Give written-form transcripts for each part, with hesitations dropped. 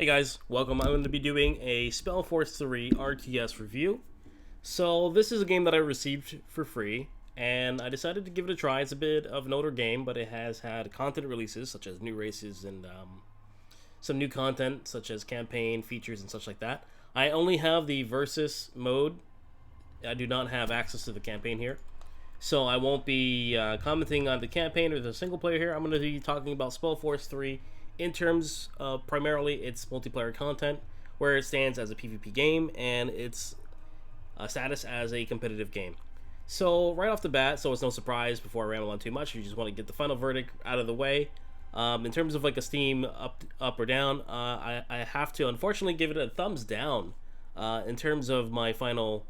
Hey guys, welcome. I'm going to be doing a Spellforce 3 RTS review. So this is a game that I received for free, and I decided to give it a try. It's a bit of an older game, but it has had content releases such as new races and some new content such as campaign features and such like that. I only have the versus mode. I do not have access to the campaign here. So I won't be commenting on the campaign or the single player here. I'm going to be talking about Spellforce 3 in terms of primarily its multiplayer content, where it stands as a PvP game, and its status as a competitive game. So right off the bat, so it's no surprise before I ramble on too much, you just want to get the final verdict out of the way. In terms of like a Steam up or down, I have to unfortunately give it a thumbs down in terms of my final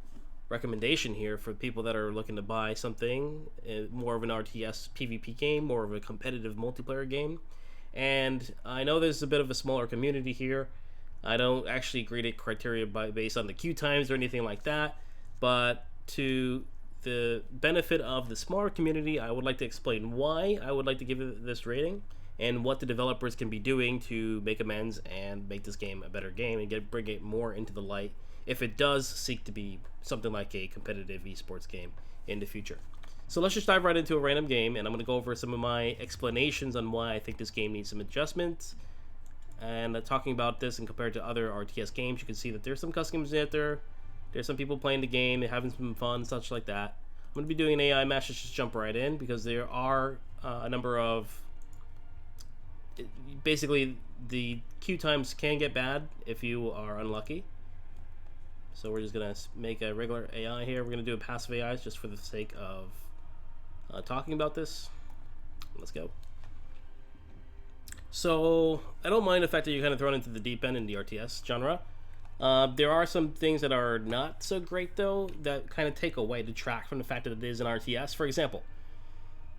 recommendation here for people that are looking to buy something more of an RTS PvP game, more of a competitive multiplayer game. And I know there's a bit of a smaller community here. I don't actually grade it criteria based on the queue times or anything like that, but to the benefit of the smaller community, I would like to explain why I would like to give it this rating and what the developers can be doing to make amends and make this game a better game and bring it more into the light if it does seek to be something like a competitive esports game in the future. So let's just dive right into a random game, and I'm going to go over some of my explanations on why I think this game needs some adjustments. And talking about this and compared to other RTS games, you can see that there's some customers out there. There's some people playing the game, they're having some fun, such like that. I'm going to be doing an AI match. Let's just jump right in, because there are a number of... Basically, the queue times can get bad if you are unlucky. So we're just going to make a regular AI here. We're going to do a passive AI just for the sake of talking about this. Let's go. So I don't mind the fact that you're kind of thrown into the deep end in the RTS genre. There are some things that are not so great though, that kind of take away, detract from the fact that it is an RTS. For example,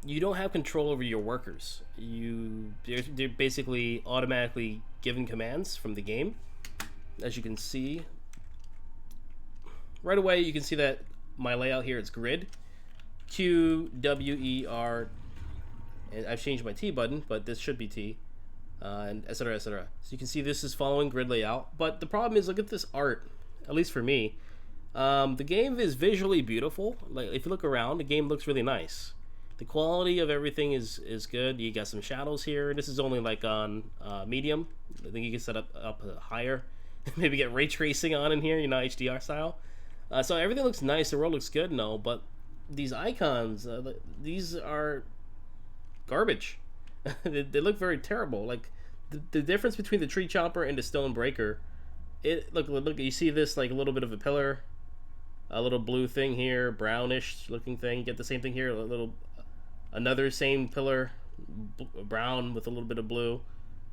you don't have control over your workers. They're basically automatically given commands from the game. As you can see right away, you can see that my layout here is grid. Q, W, E, R, and I've changed my T button, but this should be T, and etc, etc. So you can see this is following grid layout, but the problem is, look at this art, at least for me. The game is visually beautiful. Like, if you look around, the game looks really nice. The quality of everything is good. You got some shadows here. This is only like on medium. I think you can set up higher. Maybe get ray tracing on in here, you know, HDR style. So everything looks nice. The world looks good, no, but these icons, these are garbage. They look very terrible. Like the difference between the tree chopper and the stone breaker, look, you see this like a little bit of a pillar, a little blue thing here, brownish looking thing. You get the same thing here, another same pillar, brown with a little bit of blue.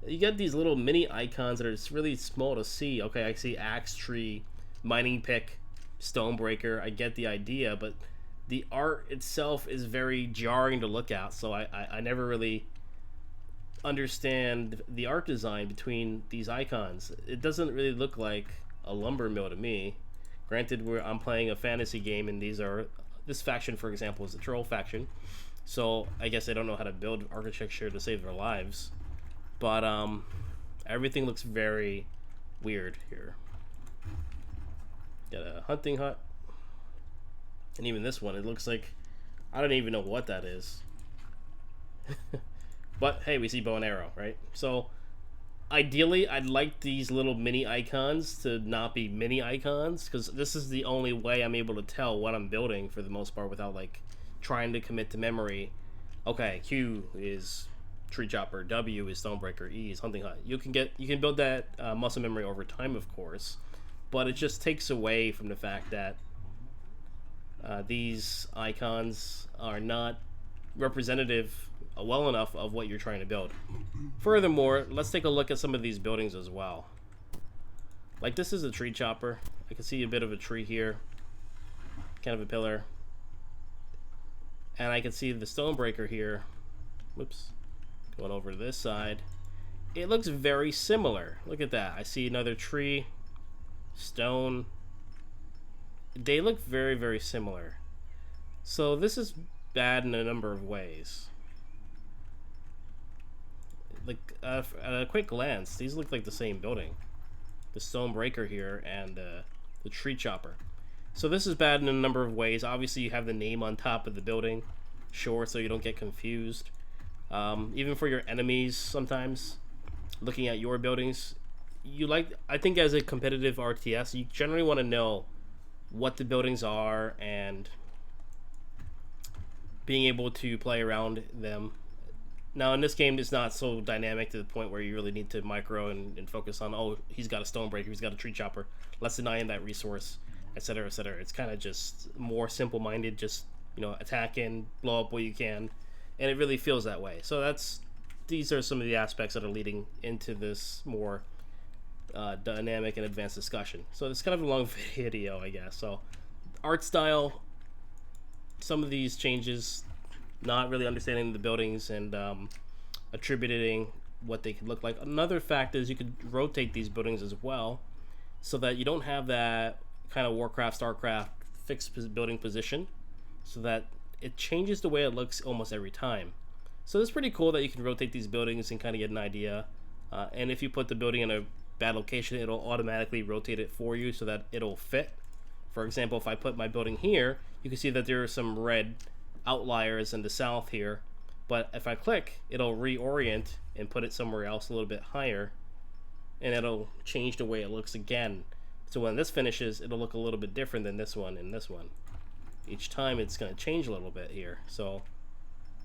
You get these little mini icons that are just really small to see. Okay, I see axe tree, mining pick, stone breaker. I get the idea, but the art itself is very jarring to look at, so I never really understand the art design between these icons. It doesn't really look like a lumber mill to me. Granted, I'm playing a fantasy game, and this faction, for example, is the troll faction, so I guess they don't know how to build architecture to save their lives. But everything looks very weird here. Got a hunting hut. And even this one, it looks like, I don't even know what that is. But hey, we see bow and arrow, right? So ideally, I'd like these little mini icons to not be mini icons, because this is the only way I'm able to tell what I'm building for the most part without like trying to commit to memory. Okay, Q is tree chopper, W is stonebreaker, E is hunting hut. You can build that muscle memory over time, of course, but it just takes away from the fact that these icons are not representative well enough of what you're trying to build. Furthermore, let's take a look at some of these buildings as well. Like, this is a tree chopper. I can see a bit of a tree here, kind of a pillar, and I can see the stone breaker here. Whoops, going over to this side. It looks very similar. Look at that. I see another tree, stone. They look very, very similar. So this is bad in a number of ways. like at a quick glance, these look like the same building. The stone breaker here and the tree chopper. So this is bad in a number of ways. Obviously, you have the name on top of the building, sure, so you don't get confused. Even for your enemies, sometimes looking at your buildings, I think as a competitive RTS, you generally want to know what the buildings are and being able to play around them. Now in this game, it's not so dynamic to the point where you really need to micro and focus on, oh, he's got a stone breaker, he's got a tree chopper, let's deny him that resource, etc., etc. It's kind of just more simple-minded, just, you know, attack in, blow up what you can, and it really feels that way. So these are some of the aspects that are leading into this more dynamic and advanced discussion. So it's kind of a long video, I guess. So art style, some of these changes, not really understanding the buildings and attributing what they could look like. Another fact is you could rotate these buildings as well, so that you don't have that kind of Warcraft, Starcraft fixed building position, so that it changes the way it looks almost every time. So it's pretty cool that you can rotate these buildings and kind of get an idea. And if you put the building in a bad location, it'll automatically rotate it for you so that it'll fit. For example, if I put my building here, you can see that there are some red outliers in the south here, but if I click, it'll reorient and put it somewhere else a little bit higher, and it'll change the way it looks again. So when this finishes, it'll look a little bit different than this one and this one. Each time it's going to change a little bit here, so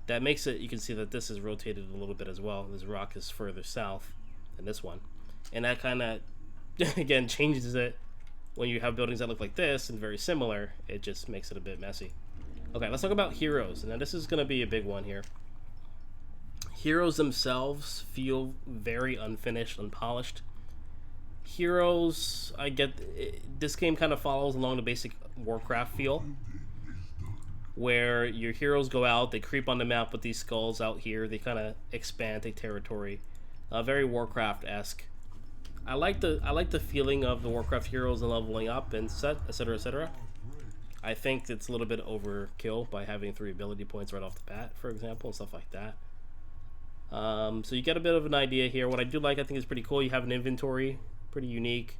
that makes it, you can see that this is rotated a little bit as well. This rock is further south than this one, and that kind of again changes it. When you have buildings that look like this and very similar, it just makes it a bit messy. Okay, let's talk about heroes. Now this is going to be a big one here. Heroes themselves feel very unfinished, unpolished. Heroes, I get, this game kind of follows along the basic Warcraft feel, where your heroes go out, they creep on the map with these skulls out here, they kind of expand, take territory. Very Warcraft-esque. I like the feeling of the Warcraft heroes and leveling up and set, etc., etc. I think it's a little bit overkill by having 3 ability points right off the bat, for example, and stuff like that. So you get a bit of an idea here. What I do like, I think, is pretty cool. You have an inventory, pretty unique.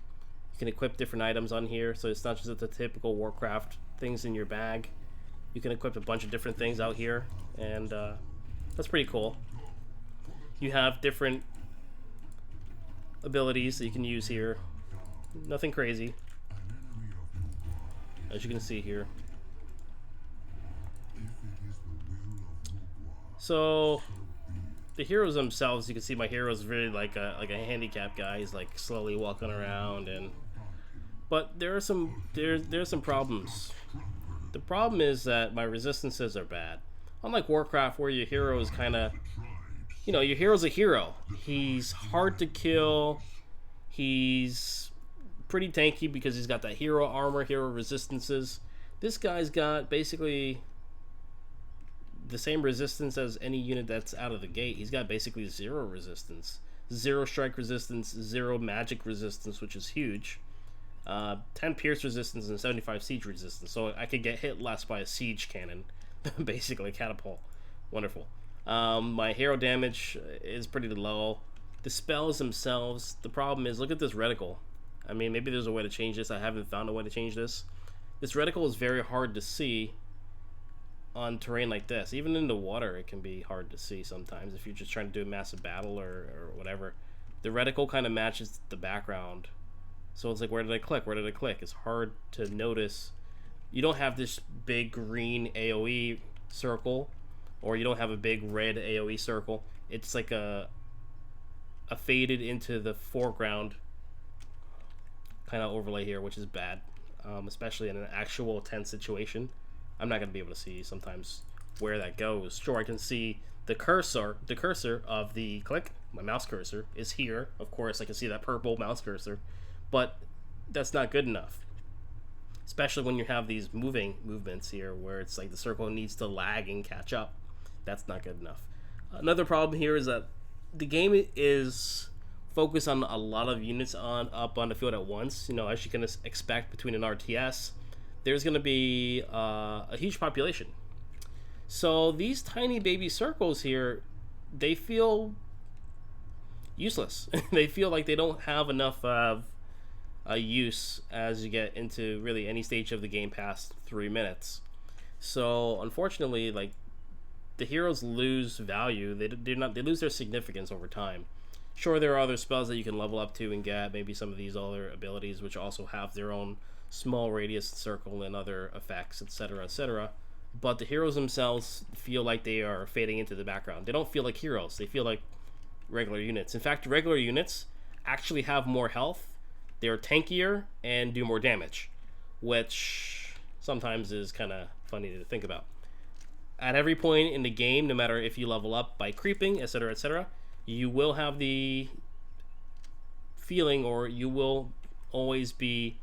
You can equip different items on here, so it's not just the typical Warcraft things in your bag. You can equip a bunch of different things out here, and that's pretty cool. You have different abilities that you can use here. Nothing crazy, as you can see here. So the heroes themselves, you can see my hero is really like a handicapped guy. He's like slowly walking around, but there are some problems. The problem is that my resistances are bad. Unlike Warcraft, where your hero is kind of, you know, your hero's a hero. He's hard to kill. He's pretty tanky because he's got that hero armor, hero resistances. This guy's got basically the same resistance as any unit that's out of the gate. He's got basically 0 resistance. 0 strike resistance, 0 magic resistance, which is huge. 10 pierce resistance and 75 siege resistance. So I could get hit less by a siege cannon. Basically a catapult. Wonderful. My hero damage is pretty low. The spells themselves, the problem is, look at this reticle. I mean, maybe there's a way to change this. I haven't found a way to change this. This reticle is very hard to see on terrain like this. Even in the water, it can be hard to see sometimes if you're just trying to do a massive battle or whatever. The reticle kind of matches the background. So it's like, where did I click? Where did I click? It's hard to notice. You don't have this big green AoE circle, or you don't have a big red AoE circle. It's like a faded into the foreground kind of overlay here, which is bad, especially in an actual tense situation. I'm not going to be able to see sometimes where that goes. Sure, I can see the cursor of the click. My mouse cursor is here. Of course, I can see that purple mouse cursor, but that's not good enough. Especially when you have these movements here where it's like the circle needs to lag and catch up. That's not good enough. Another problem here is that the game is focused on a lot of units up on the field at once. You know, as you can expect between an RTS, there's going to be a huge population. So these tiny baby circles here, they feel useless. They feel like they don't have enough of a use as you get into really any stage of the game past 3 minutes. So unfortunately, like, the heroes lose value. They lose their significance over time. Sure, there are other spells that you can level up to and get, maybe some of these other abilities which also have their own small radius circle and other effects, etc., etc. But the heroes themselves feel like they are fading into the background. They don't feel like heroes. They feel like regular units. In fact, regular units actually have more health. They're tankier and do more damage, which sometimes is kind of funny to think about. At every point in the game, no matter if you level up by creeping, etc., etc., you will have the feeling, or you will always be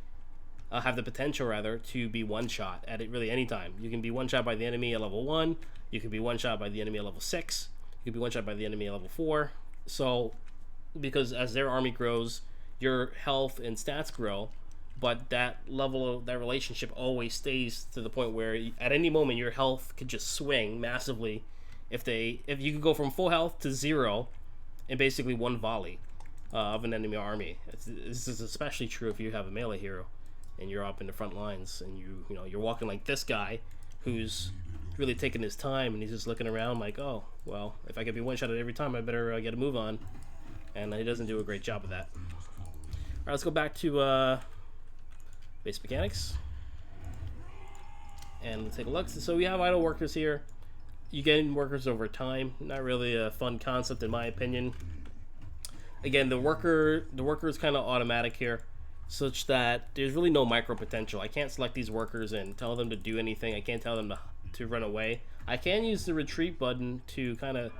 have the potential rather to be one shot at it really any time. You can be one shot by the enemy at level 1, you can be one shot by the enemy at level 6, you can be one shot by the enemy at level 4. So because as their army grows, your health and stats grow, but that level of that relationship always stays to the point where at any moment your health could just swing massively. If you could go from full health to 0 in basically one volley of an enemy army. This is especially true if you have a melee hero and you're up in the front lines and you're walking like this guy who's really taking his time and he's just looking around like, oh well, if I could be one shot at every time, I better get a move on. And he doesn't do a great job of that. All right, let's go back to base mechanics and let's take a look. So we have idle workers here. You gain workers over time. Not really a fun concept in my opinion. Again, the worker is kind of automatic here, such that there's really no micro potential. I can't select these workers and tell them to do anything. I can't tell them to run away. I can use the retreat button to kind of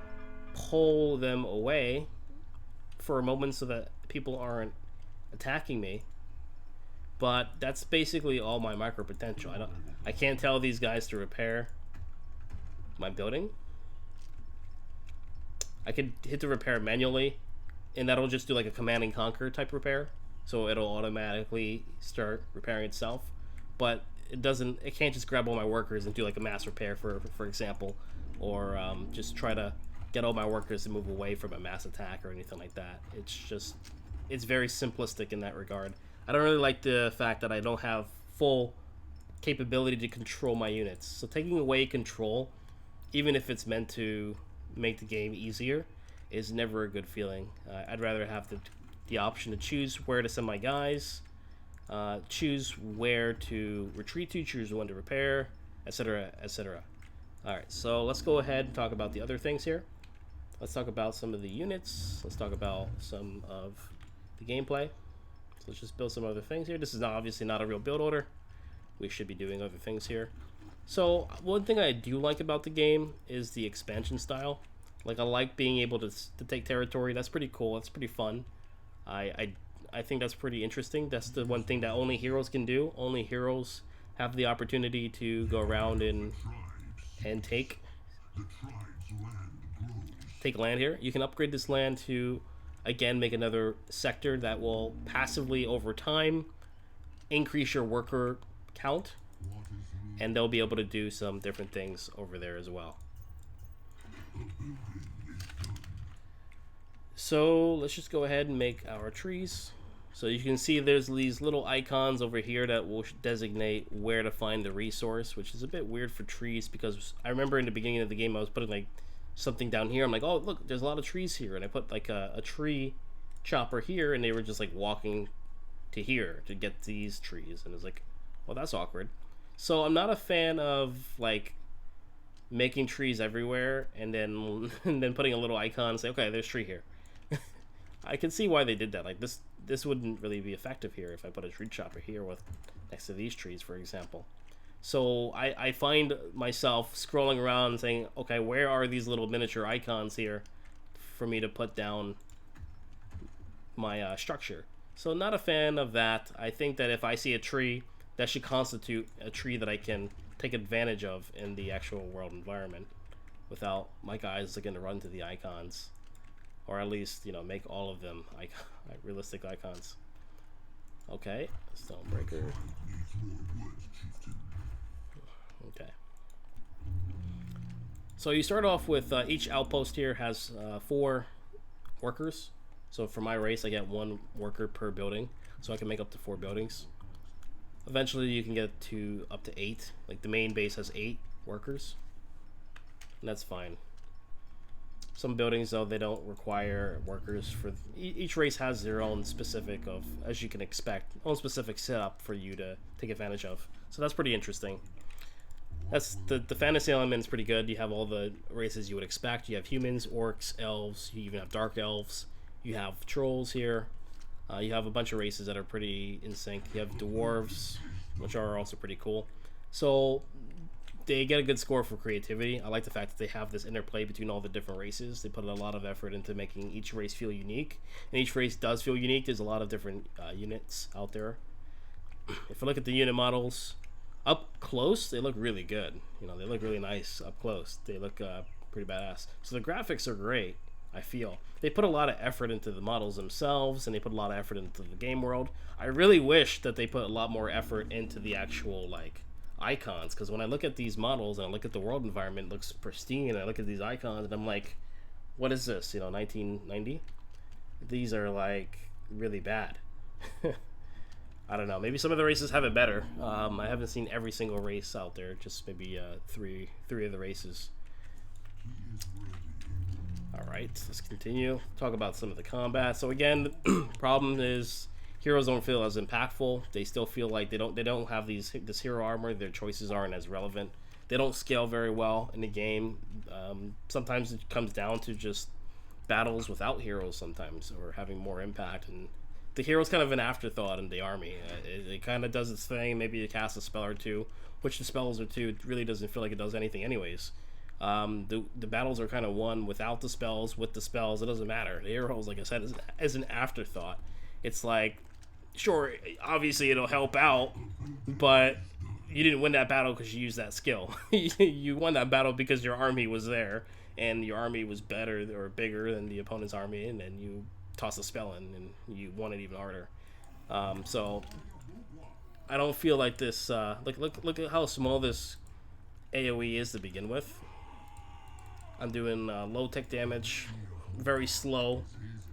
pull them away for a moment so that people aren't attacking me. But that's basically all my micro potential. I can't tell these guys to repair my building. I could hit the repair manually, and that'll just do like a command and conquer type repair, so it'll automatically start repairing itself. But it can't just grab all my workers and do like a mass repair for example, or just try to get all my workers to move away from a mass attack or anything like that. It's very simplistic in that regard. I don't really like the fact that I don't have full capability to control my units. So taking away control, even if it's meant to make the game easier, is never a good feeling. I'd rather have the option to choose where to send my guys, choose where to retreat to, choose when to repair, etc., etc. Alright, so let's go ahead and talk about the other things here. Let's talk about some of the units. Let's talk about some of the gameplay. So let's just build some other things here. This is obviously not a real build order. We should be doing other things here. So one thing I do like about the game is the expansion style. Like, I like being able to take territory. That's pretty cool. That's pretty fun. I think that's pretty interesting. That's the one thing that only heroes can do. Only heroes have the opportunity to go around and take land here. You can upgrade this land to, again, make another sector that will passively over time increase your worker count, and they'll be able to do some different things over there as well. So let's just go ahead and make our trees. So you can see there's these little icons over here that will designate where to find the resource, which is a bit weird for trees, because I remember in the beginning of the game I was putting like something down here. I'm like, oh look, there's a lot of trees here, and I put like a tree chopper here, and they were just like walking to here to get these trees, and it's like, well, that's awkward. So I'm not a fan of like making trees everywhere and then putting a little icon and say, okay, there's tree here. I can see why they did that. Like this wouldn't really be effective here if I put a tree chopper here with next to these trees, for example. So I find myself scrolling around and saying, okay, where are these little miniature icons here for me to put down my structure? So not a fan of that. I think that if I see a tree, that should constitute a tree that I can take advantage of in the actual world environment without my guys looking to run to the icons, or at least, you know, make all of them realistic icons. Okay, Stonebreaker. Okay. So you start off with each outpost here has 4 workers. So for my race, I get 1 worker per building, so I can make up to 4 buildings. Eventually, you can get to up to 8. Like the main base has 8 workers, and that's fine. Some buildings, though, they don't require workers for. Each race has their own specific of, as you can expect, own specific setup for you to take advantage of. So that's pretty interesting. That's the fantasy element is pretty good. You have all the races you would expect. You have humans, orcs, elves. You even have dark elves. You have trolls here. You have a bunch of races that are pretty in sync. You have dwarves, which are also pretty cool. So they get a good score for creativity. I like the fact that they have this interplay between all the different races. They put a lot of effort into making each race feel unique, and each race does feel unique. There's a lot of different units out there. If I look at the unit models up close, they look really good. You know, they look really nice up close. They look pretty badass. So the graphics are great. I feel they put a lot of effort into the models themselves, and they put a lot of effort into the game world. I really wish that they put a lot more effort into the actual like icons, because when I look at these models and I look at the world environment, it looks pristine, and I look at these icons and I'm like, what is this, you know, 1990? These are like really bad. I don't know, maybe some of the races have it better. I haven't seen every single race out there, just maybe three of the races. Alright, let's continue. Talk about some of the combat. So again, the problem is heroes don't feel as impactful. They still feel like they don't have this hero armor. Their choices aren't as relevant. They don't scale very well in the game. Sometimes it comes down to just battles without heroes sometimes, or having more impact, and the hero's kind of an afterthought in the army. It kind of does its thing. Maybe it casts a spell or two, which the spells are too. It really doesn't feel like it does anything anyways. The battles are kind of won without the spells. With the spells, it doesn't matter. The heroes, like I said, is an afterthought. It's like, sure, obviously it'll help out, but you didn't win that battle because you used that skill. You won that battle because your army was there, and your army was better or bigger than the opponent's army, and then you toss a spell in, and you won it even harder. So I don't feel like this. Look at how small this AOE is to begin with. I'm doing low tick damage, very slow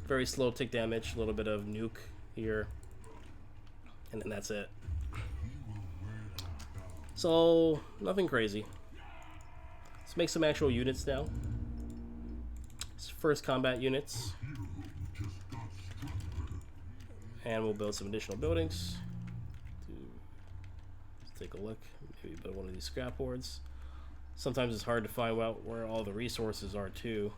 tick damage, a little bit of nuke here, and then that's it. So nothing crazy. Let's make some actual units now. First combat units, and we'll build some additional buildings. Let's take a look. Maybe build one of these scrap boards. Sometimes it's hard to find out where all the resources are too.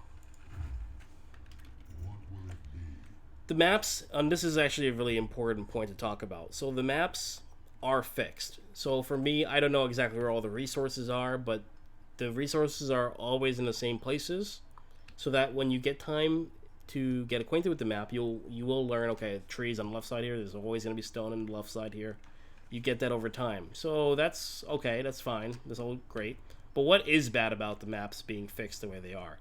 The maps, and this is actually a really important point to talk about. So the maps are fixed. So for me, I don't know exactly where all the resources are, but the resources are always in the same places, so that when you get time to get acquainted with the map, you will learn, okay, trees on the left side here, there's always going to be stone on the left side here. You get that over time. So that's okay, that's fine, that's all great. But what is bad about the maps being fixed the way they are?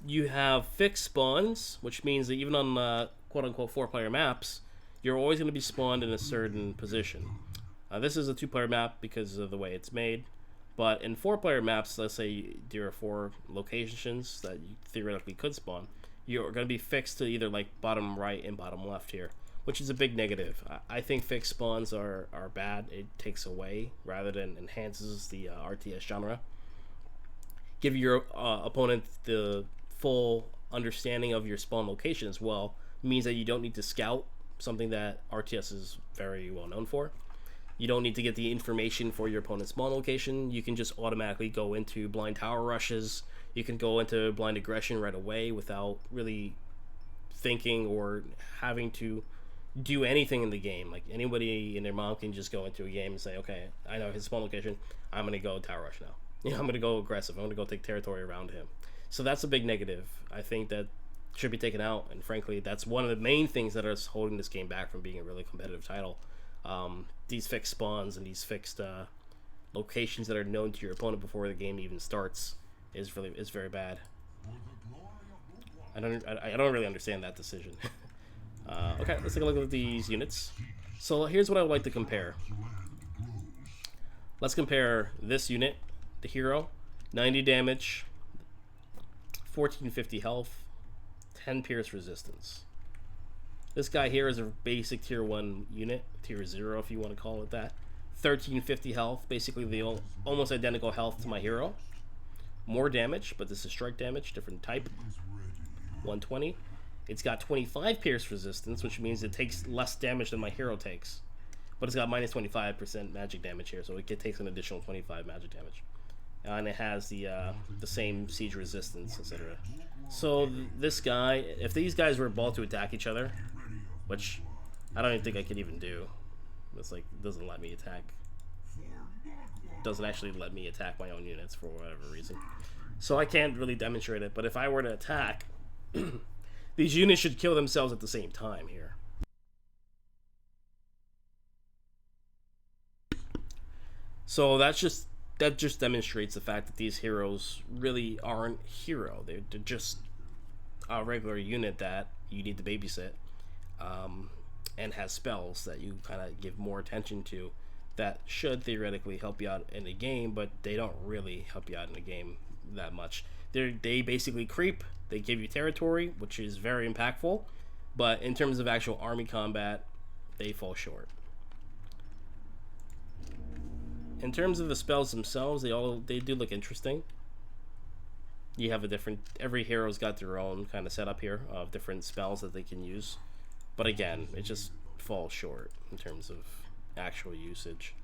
You have fixed spawns, which means that even on quote-unquote 4-player maps, you're always going to be spawned in a certain position. This is a 2-player map because of the way it's made. But in 4-player maps, let's say there are 4 locations that you theoretically could spawn, you're going to be fixed to either like bottom right and bottom left here, which is a big negative. I think fixed spawns are bad. It takes away rather than enhances the RTS genre. Give your opponent the full understanding of your spawn location as well. It means that you don't need to scout, something that RTS is very well known for. You don't need to get the information for your opponent's spawn location. You can just automatically go into blind tower rushes. You can go into blind aggression right away without really thinking or having to do anything in the game. Like anybody and their mom can just go into a game and say, okay, I know his spawn location, I'm going to go tower rush now. You know, I'm going to go aggressive. I'm going to go take territory around him. So that's a big negative. I think that should be taken out, and frankly, that's one of the main things that is holding this game back from being a really competitive title. These fixed spawns and these fixed locations that are known to your opponent before the game even starts is very bad. I don't really understand that decision. Okay, let's take a look at these units. So here's what I would like to compare. Let's compare this unit, the hero, 90 damage, 1450 health, 10 pierce resistance. This guy here is a basic tier 1 unit, tier 0 if you want to call it that. 1350 health, basically the almost identical health to my hero. More damage, but this is strike damage, different type. 120. It's got 25 pierce resistance, which means it takes less damage than my hero takes. But it's got minus 25% magic damage here, so it takes an additional 25 magic damage. And it has the same siege resistance, etc. So this guy, if these guys were ball to attack each other, which I don't even think I could even do. It's like, it doesn't let me attack. It doesn't actually let me attack my own units for whatever reason. So I can't really demonstrate it, but if I were to attack, these units should kill themselves at the same time here. So that just demonstrates the fact that these heroes really aren't hero. They're just a regular unit that you need to babysit. And has spells that you kind of give more attention to that should theoretically help you out in a game, but they don't really help you out in a game that much. They basically creep, they give you territory, which is very impactful, but in terms of actual army combat, they fall short. In terms of the spells themselves, they do look interesting. You have every hero's got their own kind of setup here of different spells that they can use. But again, it just falls short in terms of actual usage.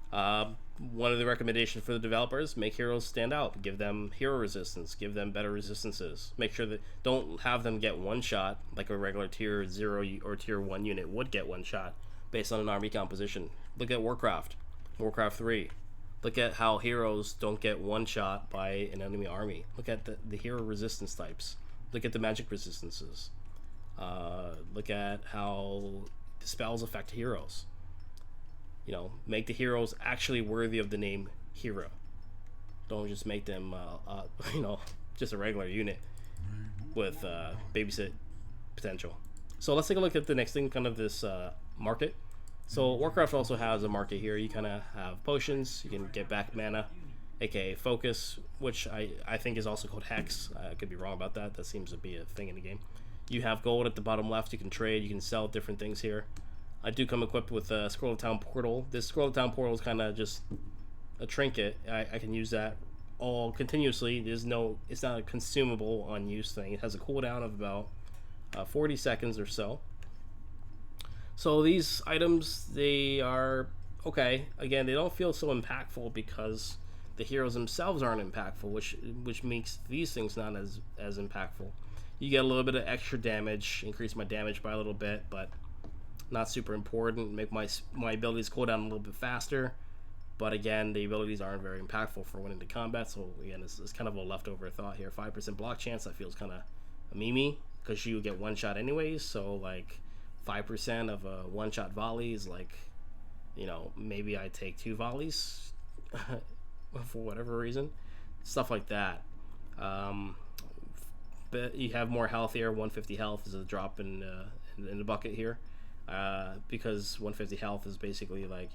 One of the recommendations for the developers, make heroes stand out. Give them hero resistance. Give them better resistances. Make sure that don't have them get one shot like a regular tier 0 or tier 1 unit would get one shot based on an army composition. Look at Warcraft 3. Look at how heroes don't get one shot by an enemy army. Look at the hero resistance types. Look at the magic resistances. Look at how the spells affect heroes. You know, make the heroes actually worthy of the name hero. Don't just make them, just a regular unit with babysit potential. So let's take a look at the next thing, kind of this market. So Warcraft also has a market here. You kind of have potions. You can get back mana, aka focus, which I think is also called hex. I could be wrong about that. That seems to be a thing in the game. You have gold at the bottom left. You can trade. You can sell different things here. I do come equipped with a Scroll of Town portal. This Scroll of Town portal is kind of just a trinket. I can use that all continuously. It's not a consumable on use thing. It has a cooldown of about 40 seconds or so. So these items, they are okay. Again, they don't feel so impactful because the heroes themselves aren't impactful, which makes these things not as impactful. You get a little bit of extra damage, increase my damage by a little bit, but not super important. Make my abilities cool down a little bit faster, but again, the abilities aren't very impactful for winning the combat. So again, this is kind of a leftover thought here. 5% block chance, that feels kind of a meme because you get one shot anyways. So like 5% of a one-shot volley is like, maybe I take 2 volleys for whatever reason, stuff like that. But you have more health here. 150 health is a drop in the bucket here, because 150 health is basically like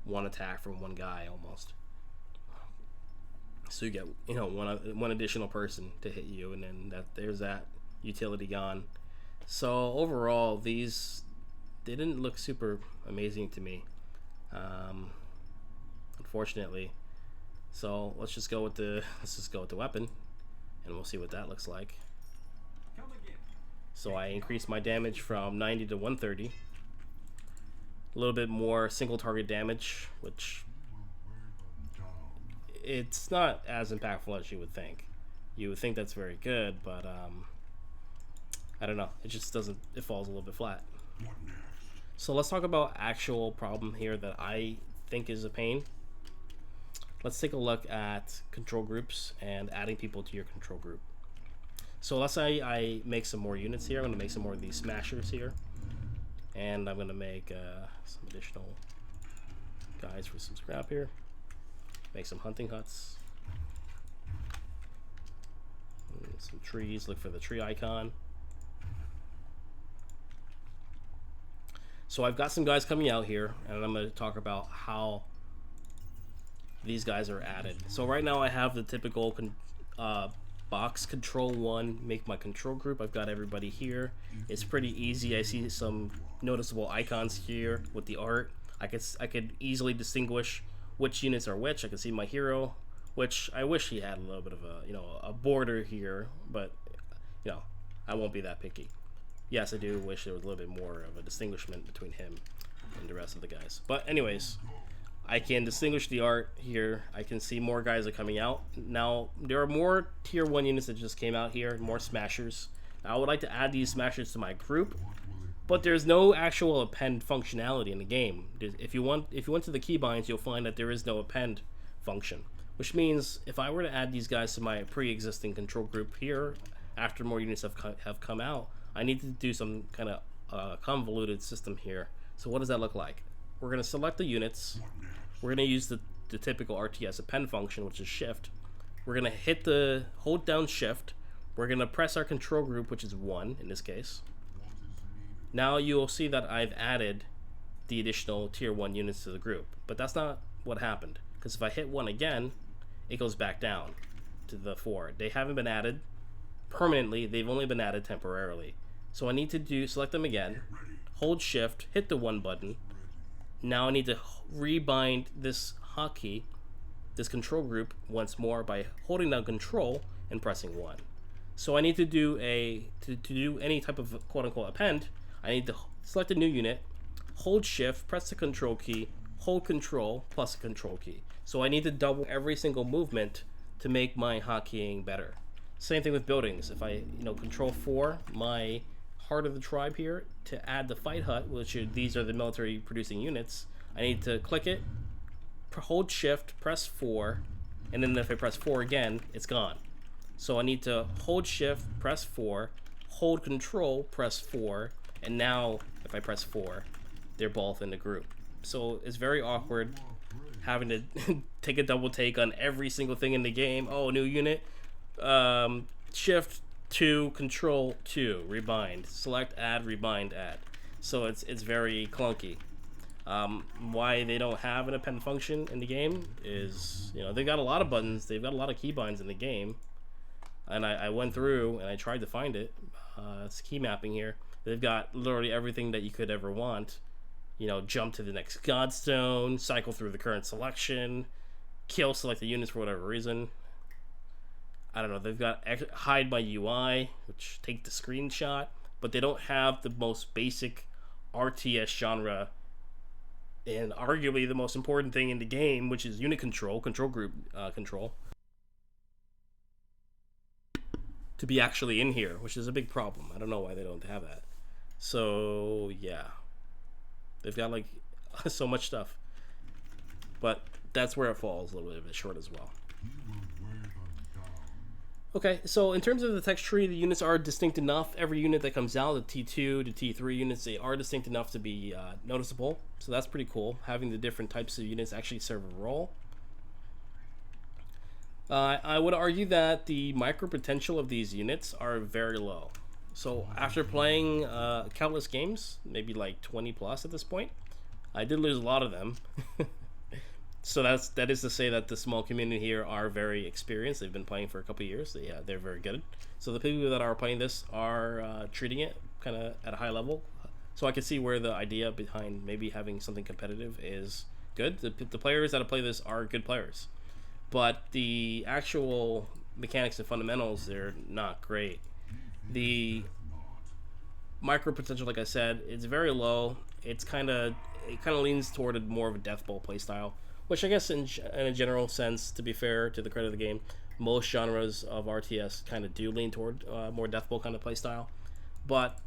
one attack from one guy almost. So you get one additional person to hit you, and then there's that utility gone. So overall, they didn't look super amazing to me, unfortunately. So let's just go with the weapon, and we'll see what that looks like. So I increased my damage from 90 to 130. A little bit more single target damage, which it's not as impactful as you would think. You would think that's very good, but I don't know. It just doesn't. It falls a little bit flat. So let's talk about actual problem here that I think is a pain. Let's take a look at control groups and adding people to your control group. So let's say I make some more units here. I'm going to make some more of these smashers here. And I'm going to make some additional guys for some scrap here. Make some hunting huts. And some trees. Look for the tree icon. So I've got some guys coming out here, and I'm going to talk about how these guys are added. So right now I have the typical box control 1, make my control group. I've got everybody here. It's pretty easy. I see some noticeable icons here with the art. I could easily distinguish which units are which. I can see my hero, which I wish he had a little bit of a, a border here, but I won't be that picky. Yes, I do wish there was a little bit more of a distinguishment between him and the rest of the guys. But anyways, I can distinguish the art here. I can see more guys are coming out. Now, there are more tier 1 units that just came out here, more smashers. I would like to add these smashers to my group, but there's no actual append functionality in the game. If you went to the keybinds, you'll find that there is no append function, which means if I were to add these guys to my pre-existing control group here, after more units have come out, I need to do some kind of convoluted system here. So what does that look like? We're going to select the units. We're going to use the typical RTS append function, which is shift. We're going to hold down shift. We're going to press our control group, which is 1 in this case. Now you will see that I've added the additional tier 1 units to the group, but that's not what happened, because if I hit 1 again, it goes back down to the 4. They haven't been added permanently, they've only been added temporarily. So I need to select them again, hold shift, hit the 1 button. Now I need to rebind this hotkey, this control group, once more by holding down control and pressing 1. So I need to do to do any type of quote-unquote append, I need to select a new unit, hold shift, press the control key, hold control plus the control key. So I need to double every single movement to make my hotkeying better. Same thing with buildings. If I control 4 my heart of the tribe here to add the fight hut, these are the military producing units, I need to click it, hold shift, press 4, and then if I press 4 again, it's gone. So I need to hold shift, press 4, hold control, press 4, and now if I press 4, they're both in the group. So it's very awkward having to take a double take on every single thing in the game. Oh, new unit, shift 2, control 2, rebind, select, add, rebind, add. So it's very clunky. Why they don't have an append function in the game is, they've got a lot of buttons, they've got a lot of keybinds in the game, and I went through and I tried to find it. It's key mapping here. They've got literally everything that you could ever want. Jump to the next godstone, cycle through the current selection, kill select the units for whatever reason. I don't know, they've got hide my UI, which take the screenshot, but they don't have the most basic RTS genre and arguably the most important thing in the game, which is unit control group control, to be actually in here, which is a big problem. I don't know why they don't have that. So yeah, they've got like so much stuff, but that's where it falls a little bit short as well. Okay, so in terms of the text tree, the units are distinct enough. Every unit that comes out, the T2 to T3 units, they are distinct enough to be noticeable. So that's pretty cool, having the different types of units actually serve a role. I would argue that the micro potential of these units are very low. So after playing countless games, maybe like 20 plus at this point, I did lose a lot of them. So that is to say that the small community here are very experienced. They've been playing for a couple of years. They're very good. So the people that are playing this are treating it kind of at a high level. So I can see where the idea behind maybe having something competitive is good. The players that play this are good players, but the actual mechanics and fundamentals, they're not great. The micro potential, like I said, it's very low. It kind of leans toward more of a death bowl playstyle, which I guess in a general sense, to be fair to the credit of the game, most genres of RTS kind of do lean toward more death bowl kind of playstyle. But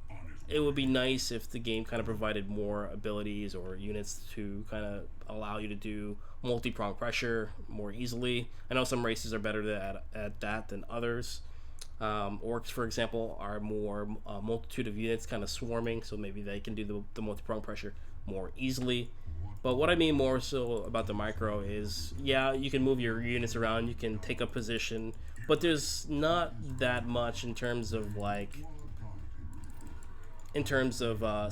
it would be nice if the game kind of provided more abilities or units to kind of allow you to do multi-prong pressure more easily. I know some races are better at that than others. Orcs, for example, are more multitude of units kind of swarming, so maybe they can do the multi-prong pressure more easily. But what I mean more so about the micro is, yeah, you can move your units around, you can take a position, but there's not that much in terms of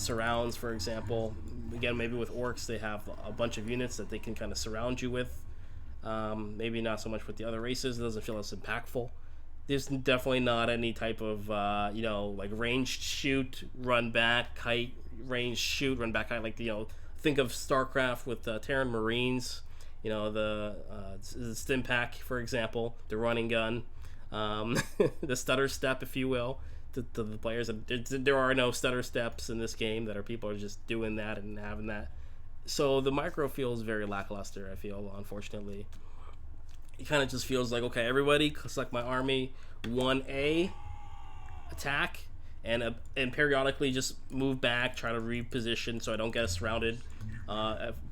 surrounds, for example. Again, maybe with orcs, they have a bunch of units that they can kind of surround you with. Maybe not so much with the other races. It doesn't feel as impactful. There's definitely not any type of you know, like ranged shoot, run back, kite, ranged shoot, run back, kite. Like, you know, think of StarCraft with Terran Marines. You know, the stim pack, for example, the running gun, the stutter step, if you will, to the players. There are no stutter steps in this game. That are people are just doing that and having that. So the micro feels very lackluster. I feel, unfortunately. It kind of just feels like, okay, everybody select my army, 1A, attack, and periodically just move back, try to reposition so I don't get surrounded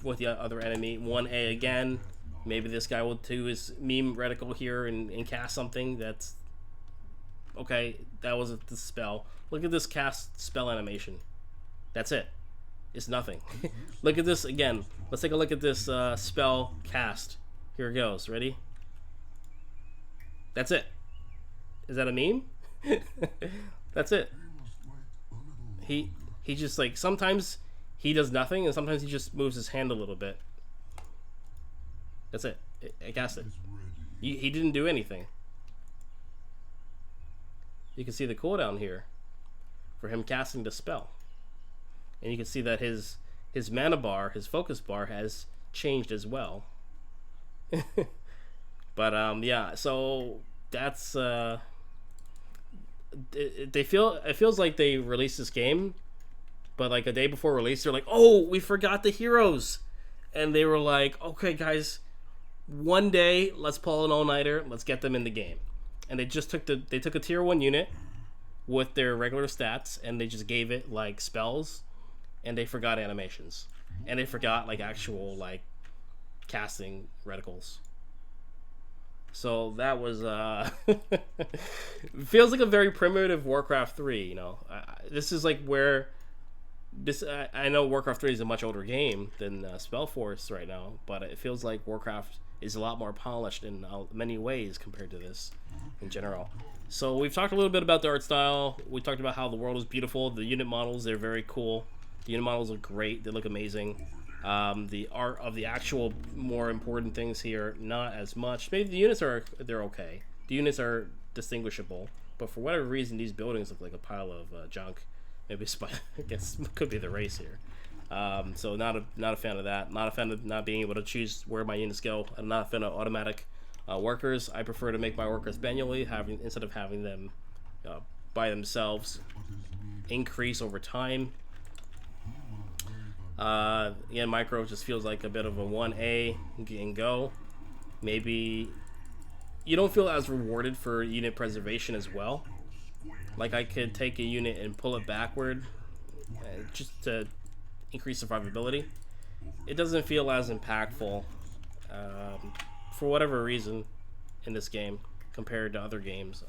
with the other enemy. 1A again, maybe this guy will do his meme reticle here and cast something. That's okay. That was the spell. Look at this cast spell animation. That's it. It's nothing. Look at this again. Let's take a look at this spell cast. Here it goes. Ready? That's it. Is that a meme? That's it. He just, like, sometimes he does nothing and sometimes he just moves his hand a little bit. That's it. I cast it. He didn't do anything. You can see the cooldown here for him casting the spell. And you can see that his mana bar, his focus bar has changed as well. But yeah, so that's it feels like they released this game, but like a day before release they're like, oh, we forgot the heroes, and they were like, okay guys, one day let's pull an all-nighter, let's get them in the game. And they just took a tier 1 unit with their regular stats and they just gave it like spells, and they forgot animations, and they forgot like actual like casting reticles. So that was feels like a very primitive Warcraft 3, you know. This is like where this I know Warcraft 3 is a much older game than Spellforce right now, but it feels like Warcraft is a lot more polished in many ways compared to this in general. So we've talked a little bit about the art style. We talked about how the world is beautiful. The unit models, they're very cool. The unit models look great. They look amazing. The art of the actual more important things here, not as much. Maybe the units they're okay. The units are distinguishable, but for whatever reason, these buildings look like a pile of junk. Maybe I guess could be the race here. So not a fan of that. Not a fan of not being able to choose where my units go. I'm not a fan of automatic workers. I prefer to make my workers manually, instead of having them by themselves increase over time. Again, micro just feels like a bit of a 1A and go. Maybe you don't feel as rewarded for unit preservation as well. Like I could take a unit and pull it backward just to increase survivability. It doesn't feel as impactful for whatever reason in this game compared to other games.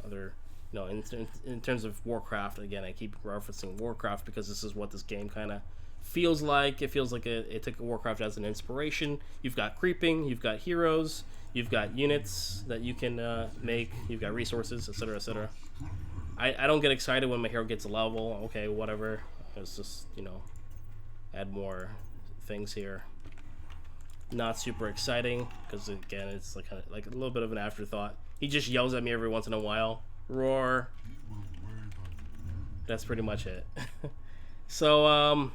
In terms of Warcraft, again, I keep referencing Warcraft because this is what this game kind of feels like. It feels like it took Warcraft as an inspiration. You've got creeping, you've got heroes, you've got units that you can make, you've got resources, etc., etc. I don't get excited when my hero gets a level. Okay, whatever. It's just, you know, add more things here. Not super exciting because, again, it's like a little bit of an afterthought. He just yells at me every once in a while. Roar. That's pretty much it. So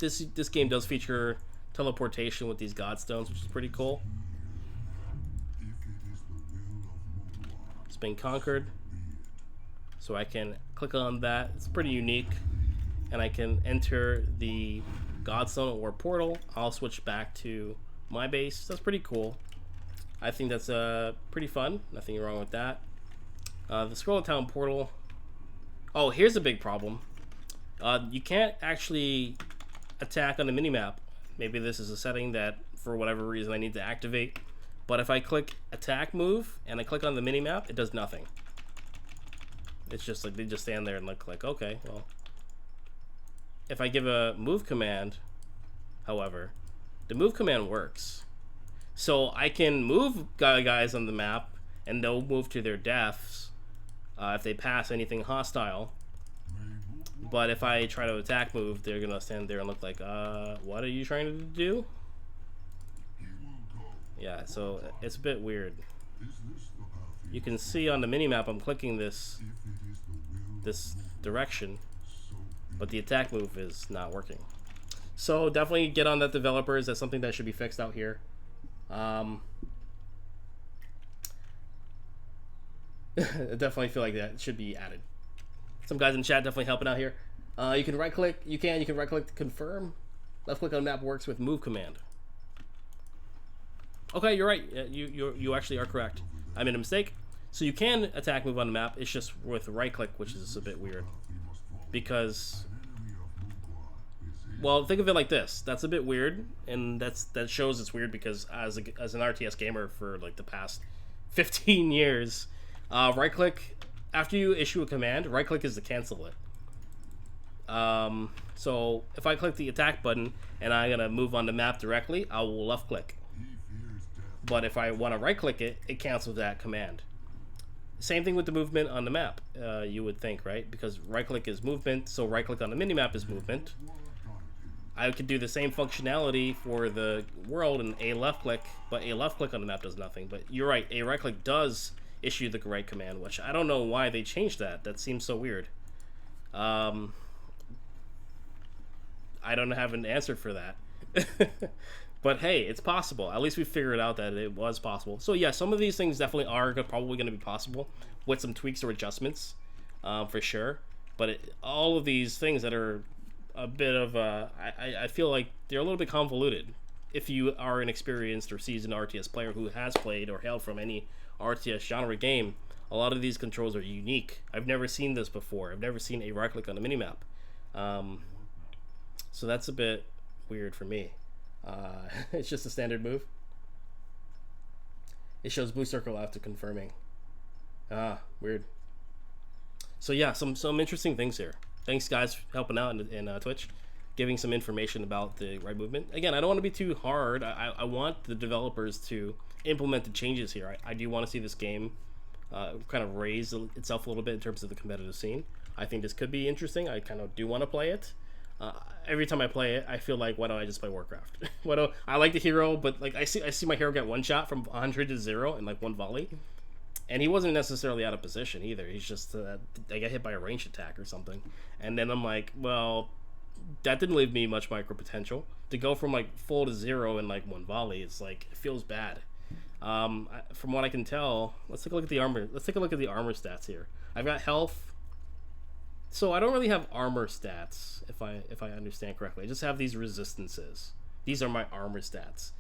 this game does feature teleportation with these godstones, which is pretty cool. It's been conquered, so I can click on that. It's pretty unique, and I can enter the godstone or portal. I'll switch back to my base. That's pretty cool. I think that's pretty fun. Nothing wrong with that. The Scroll of Town portal. Oh, here's a big problem. You can't actually attack on the minimap. Maybe this is a setting that for whatever reason I need to activate. But if I click attack move and I click on the minimap, it does nothing. It's just like they just stand there and look like, okay, well. If I give a move command, however, the move command works. So I can move guys on the map and they'll move to their deaths if they pass anything hostile. But if I try to attack move, they're gonna stand there and look like, what are you trying to do? Yeah, so it's a bit weird. you can see on the minimap I'm clicking this direction, but the attack move is not working. So definitely get on that, developers. That's something that should be fixed out here. I definitely feel like that should be added. Some guys in chat definitely helping out here. You can right click. You can right click to confirm. Left click on map works with move command. Okay, you're right. You actually are correct. I made a mistake. So you can attack move on the map. It's just with right click, which is a bit weird. Because, well, think of it like this. That's a bit weird, and that shows it's weird because as an RTS gamer for like the past 15 years, right click after you issue a command. Right click is to cancel it. So if I click the attack button and I'm gonna move on the map directly, I will left click. But if I want to right click it, it cancels that command. Same thing with the movement on the map, you would think, right? Because right click is movement, so right click on the minimap is movement. I could do the same functionality for the world and a left click, but a left click on the map does nothing. But you're right, a right click does issue the right command, which I don't know why they changed that. That seems so weird. I don't have an answer for that. But hey, it's possible. At least we figured out that it was possible. So yeah, some of these things definitely are probably going to be possible with some tweaks or adjustments, for sure. But all of these things that are a bit of, I feel like they're a little bit convoluted. If you are an experienced or seasoned RTS player who has played or hailed from any RTS genre game, a lot of these controls are unique. I've never seen this before. I've never seen a right click on the minimap. So that's a bit weird for me. It's just a standard move. It shows blue circle after confirming. Weird. So yeah, some interesting things here. Thanks guys for helping out in Twitch, giving some information about the right movement. Again, I don't want to be too hard. I want the developers to implement the changes here. I do want to see this game kind of raise itself a little bit in terms of the competitive scene. I think this could be interesting. I kind of do want to play it. Every time I play it, I feel like, why don't I just play Warcraft? I like the hero, but like I see my hero get one shot from 100 to 0 in like one volley, and he wasn't necessarily out of position either. He's just I got hit by a ranged attack or something, and then I'm like, well, that didn't leave me much micro potential to go from like full to 0 in like one volley. It's like it feels bad. From what I can tell, let's take a look at the armor. Let's take a look at the armor stats here. I've got health. So I don't really have armor stats, if I understand correctly. I just have these resistances. These are my armor stats.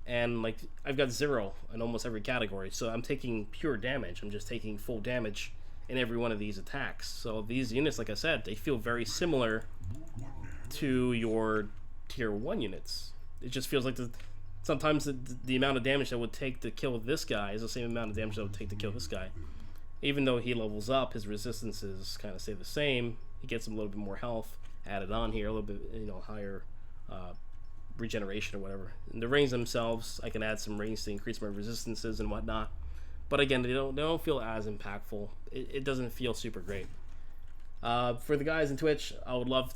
And like I've got 0 in almost every category, so I'm taking pure damage. I'm just taking full damage in every one of these attacks. So these units, like I said, they feel very similar to your tier 1 units. It just feels like sometimes the amount of damage that would take to kill this guy is the same amount of damage that would take to kill this guy. Even though he levels up, his resistances kind of stay the same. He gets a little bit more health added on here, a little bit, higher regeneration or whatever. And the rings themselves, I can add some rings to increase my resistances and whatnot. But again, they don't feel as impactful. It doesn't feel super great. For the guys in Twitch, I would love,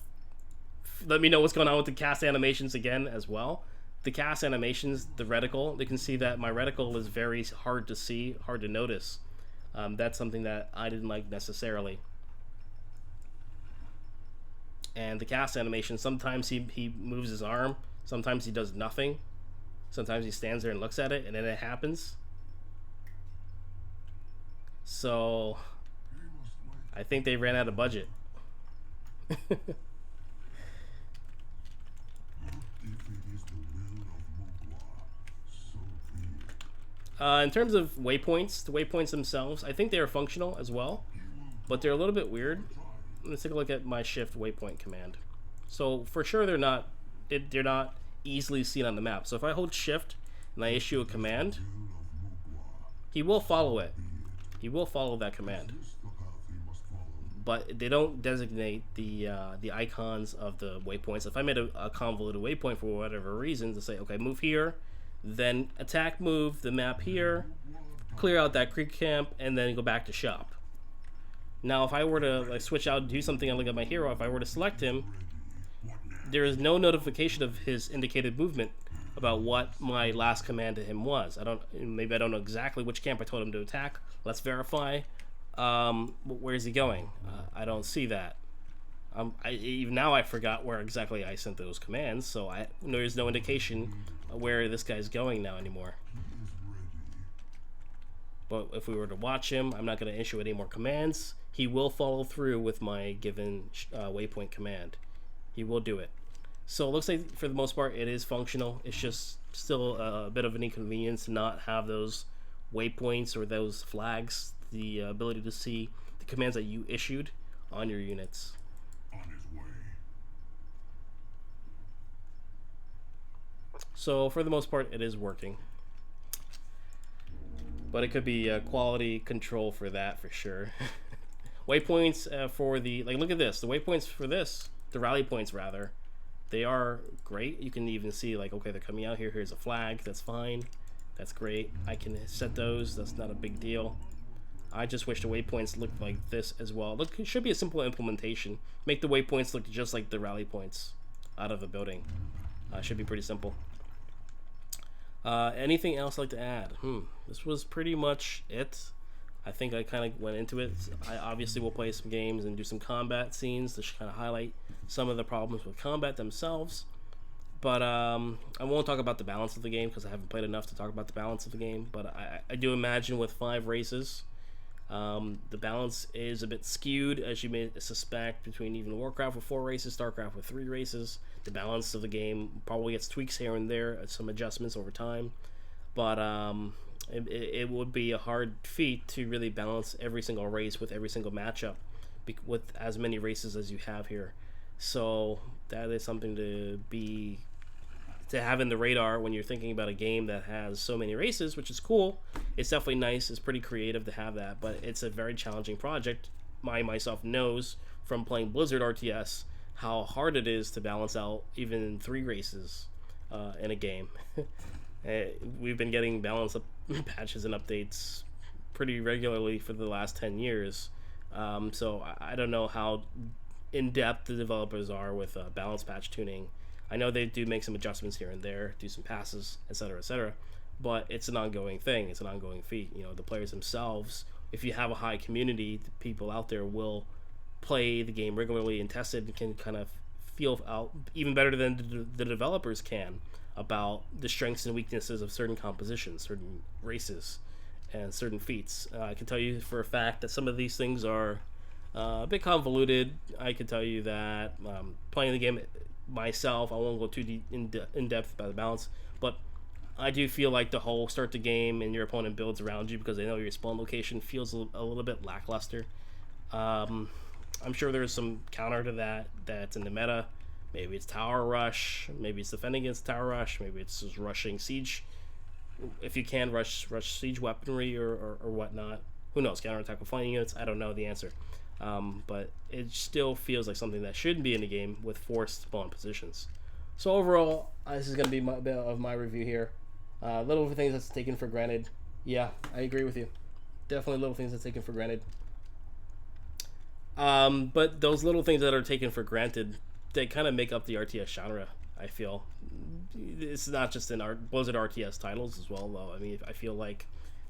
let me know what's going on with the cast animations again as well. The cast animations, the reticle, they can see that my reticle is very hard to see, hard to notice. That's something that I didn't like necessarily. And the cast animation, sometimes he moves his arm, sometimes he does nothing, sometimes he stands there and looks at it, and then it happens. So I think they ran out of budget. In terms of waypoints, the waypoints themselves, I think they are functional as well, but they're a little bit weird. Let's take a look at my shift waypoint command. So for sure they're not easily seen on the map. So if I hold shift and I issue a command, he will follow it. He will follow that command. But they don't designate the icons of the waypoints. If I made a convoluted waypoint for whatever reason to say, okay, move here, then attack move the map here, clear out that creek camp, and then go back to shop. Now if I were to like switch out and do something and look at my hero, if I were to select him, there is no notification of his indicated movement about what my last command to him was. Maybe I don't know exactly which camp I told him to attack. Let's verify. Where is he going? I don't see that. Even now I forgot where exactly I sent those commands, so there's no indication where this guy's going now anymore. But if we were to watch him, I'm not going to issue any more commands. He will follow through with my given waypoint command. He will do it. So it looks like for the most part it is functional. It's just still a bit of an inconvenience to not have those waypoints or those flags, the ability to see the commands that you issued on your units. On his way. So for the most part it is working. But it could be quality control for that for sure. Waypoints for the, like, look at this. The waypoints for this, the rally points rather, they are great. You can even see, like, okay, they're coming out here. Here's a flag. That's fine. That's great. I can set those. That's not a big deal. I just wish the waypoints looked like this as well. Look, it should be a simple implementation. Make the waypoints look just like the rally points out of the building. Should be pretty simple. Anything else I'd like to add? This was pretty much it. I think I kind of went into it. I obviously will play some games and do some combat scenes to kind of highlight some of the problems with combat themselves. But I won't talk about the balance of the game because I haven't played enough to talk about the balance of the game. But I do imagine with 5 races, the balance is a bit skewed, as you may suspect, between even Warcraft with 4 races, StarCraft with 3 races. The balance of the game probably gets tweaks here and there, some adjustments over time. But it would be a hard feat to really balance every single race with every single matchup with as many races as you have here. So that is something to have in the radar when you're thinking about a game that has so many races, which is cool. It's definitely nice. It's pretty creative to have that, but it's a very challenging project. Myself knows from playing Blizzard RTS how hard it is to balance out even 3 races in a game. We've been getting balance patches and updates pretty regularly for the last 10 years. So I don't know how in-depth the developers are with balance patch tuning. I know they do make some adjustments here and there, do some passes, etc., but it's an ongoing thing. It's an ongoing feat. You know, the players themselves, if you have a high community, the people out there will play the game regularly and test it and can kind of feel out even better than the developers can about the strengths and weaknesses of certain compositions, certain races, and certain feats. I can tell you for a fact that some of these things are a bit convoluted. I can tell you that playing the game myself, I won't go too deep in depth about the balance, but I do feel like the whole start the game and your opponent builds around you because they know your spawn location feels a little bit lackluster. I'm sure there's some counter to that's in the meta. Maybe it's tower rush, maybe it's defending against tower rush, maybe it's just rushing siege. If you can rush siege weaponry or whatnot. Who knows? Counterattack with flying units. I don't know the answer. But it still feels like something that shouldn't be in the game with forced spawn positions. So overall, this is going to be a bit of my review here. Little things that's taken for granted. Yeah, I agree with you. Definitely little things that's taken for granted. But those little things that are taken for granted, they kind of make up the RTS genre, I feel. It's not just in Blizzard RTS titles as well, though. I mean, I feel like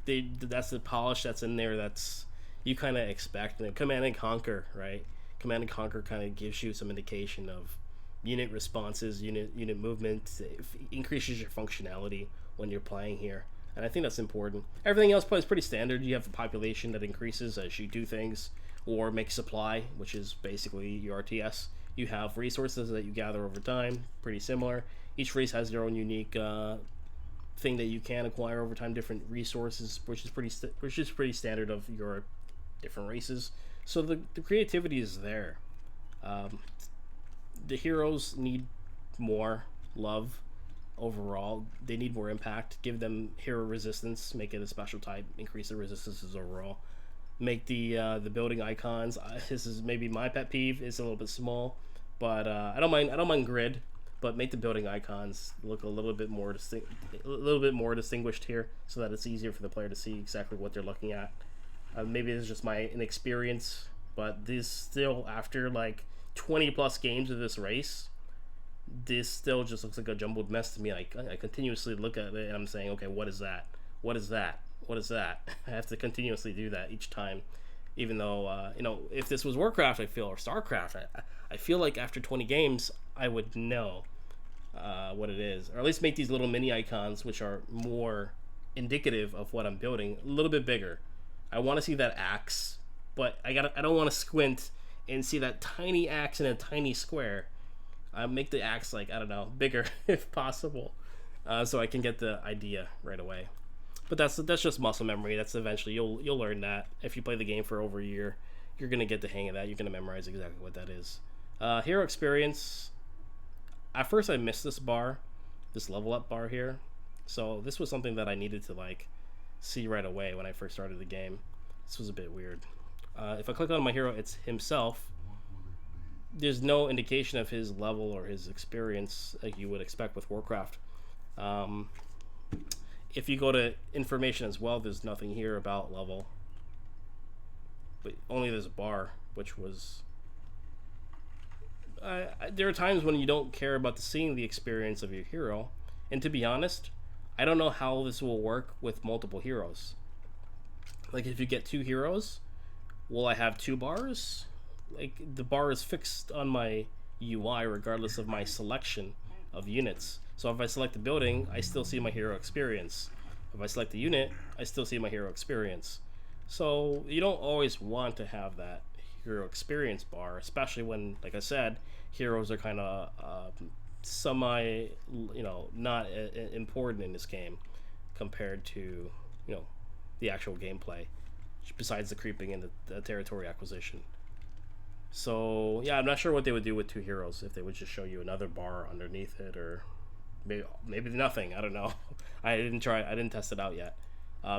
that's the polish that's in there that's you kind of expect. And Command and Conquer, right? Command and Conquer kind of gives you some indication of unit responses, unit movement. It increases your functionality when you're playing here, and I think that's important. Everything else plays pretty standard. You have the population that increases as you do things or make supply, which is basically your RTS. You have resources that you gather over time, pretty similar. Each race has their own unique thing that you can acquire over time, different resources, which is pretty standard of your different races. So the creativity is there. The heroes need more love overall. They need more impact. Give them hero resistance. Make it a special type. Increase the resistances overall. Make the building icons. This is maybe my pet peeve. It's a little bit small, but I don't mind grid. But make the building icons look a little bit more distinguished here, so that it's easier for the player to see exactly what they're looking at. Maybe it's just my inexperience, but this still, after like 20 plus games of this race, this still just looks like a jumbled mess to me. I continuously look at it and I'm saying, okay, what is that? What is that? What is that? I have to continuously do that each time. Even though, if this was Warcraft, I feel, or StarCraft, I feel like after 20 games, I would know what it is. Or at least make these little mini icons, which are more indicative of what I'm building, a little bit bigger. I want to see that axe, but I don't want to squint and see that tiny axe in a tiny square. Make the axe, like, I don't know, bigger if possible, so I can get the idea right away. But that's just muscle memory. That's eventually you'll learn that. If you play the game for over a year, you're gonna get the hang of that. You're gonna memorize exactly what that is. Hero experience. At first, I missed this bar, this level up bar here. So this was something that I needed to like see right away when I first started the game. This was a bit weird. If I click on my hero, it's himself. There's no indication of his level or his experience like you would expect with Warcraft. If you go to information as well, there's nothing here about level, but only there's a bar, which was there are times when you don't care about seeing the experience of your hero, and to be honest, I don't know how this will work with multiple heroes. Like, if you get 2 heroes, will I have 2 bars? Like, the bar is fixed on my UI regardless of my selection of units. So if I select the building, I still see my hero experience. If I select the unit, I still see my hero experience. So you don't always want to have that hero experience bar, especially when, like I said, heroes are kind of semi, not important in this game compared to, the actual gameplay, besides the creeping and the territory acquisition. So yeah, I'm not sure what they would do with 2 heroes, if they would just show you another bar underneath it, or maybe nothing. I don't know. I didn't test it out yet.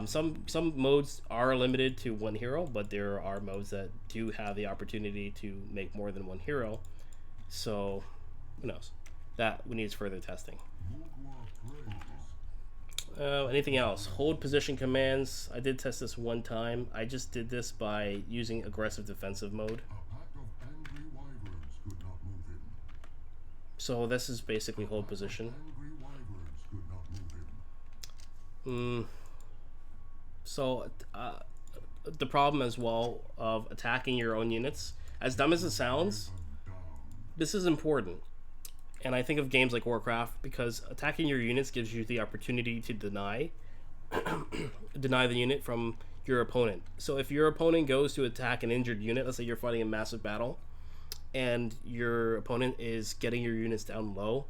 Some modes are limited to 1 hero, but there are modes that do have the opportunity to make more than 1 hero. So who knows? That needs further testing. Anything else? Hold position commands. I did test this one time. I just did this by using aggressive defensive mode. So this is basically hold position. So the problem as well of attacking your own units, as dumb as it sounds, this is important. And I think of games like Warcraft because attacking your units gives you the opportunity to deny the unit from your opponent. So if your opponent goes to attack an injured unit, let's say you're fighting a massive battle, and your opponent is getting your units down low,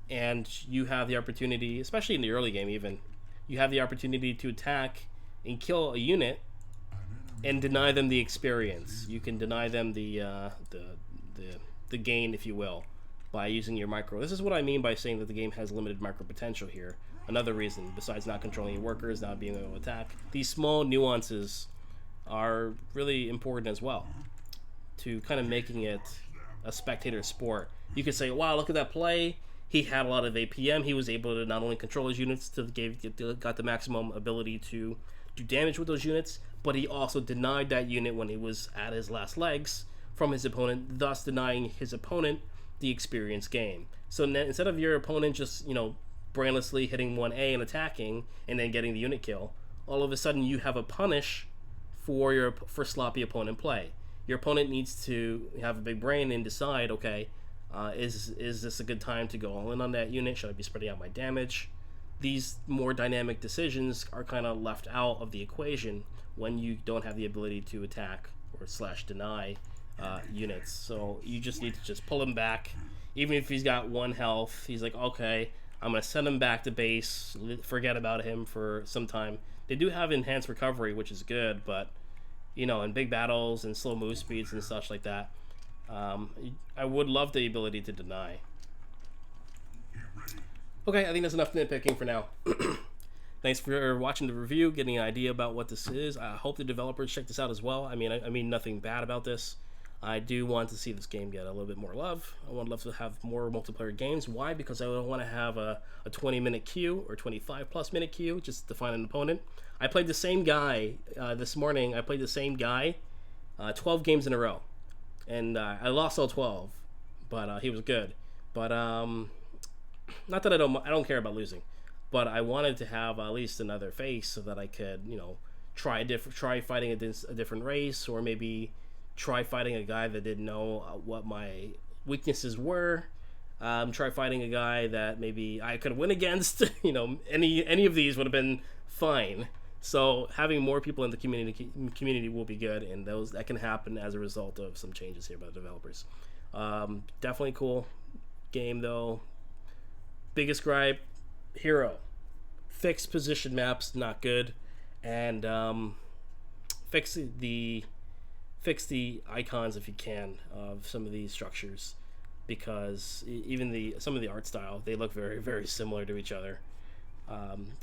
and you have the opportunity, especially in the early game even, you have the opportunity to attack and kill a unit and deny them the experience. You can deny them the gain, if you will, by using your micro. This is what I mean by saying that the game has limited micro potential here. Another reason, besides not controlling your workers, not being able to attack, these small nuances are really important as well to kind of making it a spectator sport. You could say, wow, look at that play. He had a lot of APM. He was able to not only control his units, got the maximum ability to do damage with those units, but he also denied that unit when he was at his last legs from his opponent, thus denying his opponent the experience gain. So instead of your opponent just, brainlessly hitting 1A and attacking and then getting the unit kill, all of a sudden you have a punish for sloppy opponent play. Your opponent needs to have a big brain and decide, okay, is this a good time to go all in on that unit? Should I be spreading out my damage? These more dynamic decisions are kind of left out of the equation when you don't have the ability to attack or / deny units. So you just need to just pull him back. Even if he's got 1 health, he's like, okay, I'm going to send him back to base, forget about him for some time. They do have enhanced recovery, which is good, but in big battles and slow move speeds and such like that, I would love the ability to deny. Okay, I think that's enough nitpicking for now. Thanks for watching the review, getting an idea about what this is. I hope the developers check this out as well. I mean nothing bad about this. I do want to see this game get a little bit more love. I would love to have more multiplayer games. Why? Because I don't want to have a 20-minute queue or 25-plus minute queue just to find an opponent. I played the same guy this morning. I played the same guy 12 games in a row. And I lost all 12, but he was good. But not that I don't care about losing, but I wanted to have at least another face so that I could, you know, try fighting a different race, or maybe try fighting a guy that didn't know what my weaknesses were. Try fighting a guy that maybe I could win against. You know, any of these would have been fine. So having more people in the community will be good, and those that can happen as a result of some changes here by the developers. Definitely cool game though. Biggest gripe: hero. Fixed position maps not good, and fix the fix the icons if you can of some of these structures, because even some of the art style, they look very similar to each other,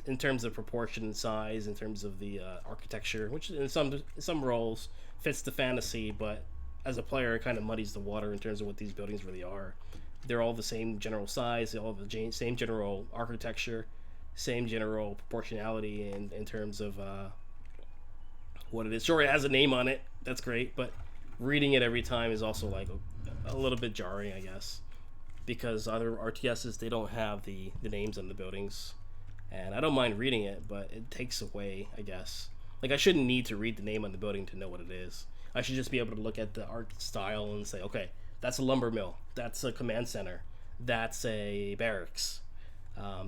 in terms of proportion and size, in terms of the architecture, which in some roles fits the fantasy, but as a player it kind of muddies the water in terms of what these buildings really are. They're all the same general size, they all have the same general architecture, same general proportionality in terms of what it is. Sure, it has a name on it, that's great, but reading it every time is also like a little bit jarring, I guess, because other RTSs, they don't have the names on the buildings, and I don't mind reading it, but it takes away, I guess. Like, I shouldn't need to read the name on the building to know what it is. I should just be able to look at the art style and say, okay, that's a lumber mill, that's a command center, that's a barracks,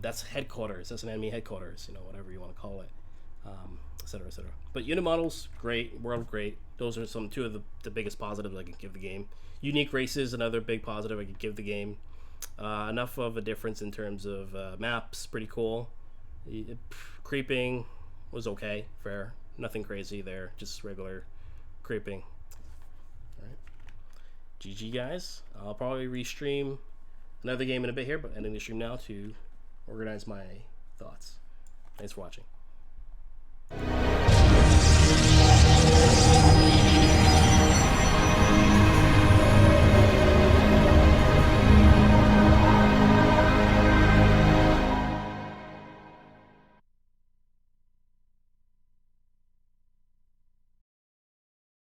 that's headquarters, that's an enemy headquarters, you know, whatever you want to call it, etc., etc. But unit models, great. World, great. Those are two of the biggest positives I can give the game. Unique races, another big positive I could give the game. Enough of a difference in terms of maps, pretty cool. Creeping was okay, fair. Nothing crazy there, just regular creeping. Alright. GG, guys. I'll probably restream another game in a bit here, but ending the stream now to organize my thoughts. Thanks for watching.